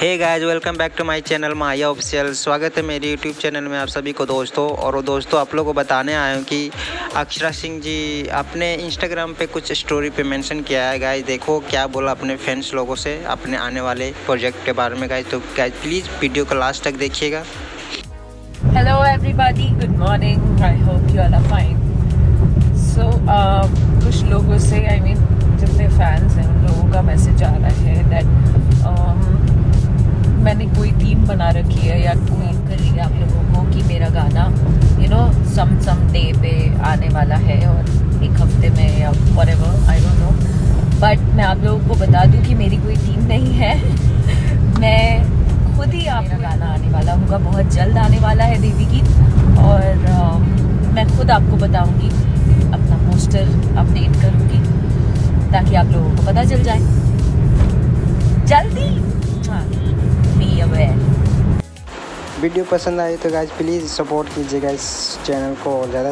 Hey guys, welcome back to my channel Maya official. स्वागत है मेरे यूट्यूब चैनल में आप सभी को दोस्तों। और दोस्तों, आप लोगों को बताने आया हूँ कि अक्षरा सिंह जी अपने इंस्टाग्राम पे कुछ स्टोरी पे मेंशन किया है। गाइस देखो क्या बोला अपने फैंस लोगों से अपने आने वाले प्रोजेक्ट के बारे में। गाइस तो गाइस प्लीज़ वीडियो को लास्ट तक देखिएगा। Hello everybody, good morning. I hope you all are fine. So कुछ लोगों से जितने फैंस हैं उन लोगों का मैसेज आ रहा है दैट मैंने कोई टीम बना रखी है या उम्मीद कर रही है आप लोगों को कि मेरा गाना सम डे पे आने वाला है और एक हफ्ते में या whatever, I don't know. But मैं आप लोगों को बता दूं कि मेरी कोई टीम नहीं है। मैं खुद ही मेरा गाना आने वाला होगा, बहुत जल्द आने वाला है देवी गीत। और मैं खुद आपको बताऊंगी, अपना पोस्टर अपडेट करूंगी ताकि आप लोगों को पता चल जाए जल्दी। हाँ, बी अवेयर। वीडियो पसंद आए तो गाइस प्लीज़ सपोर्ट कीजिएगा इस चैनल को ज़्यादा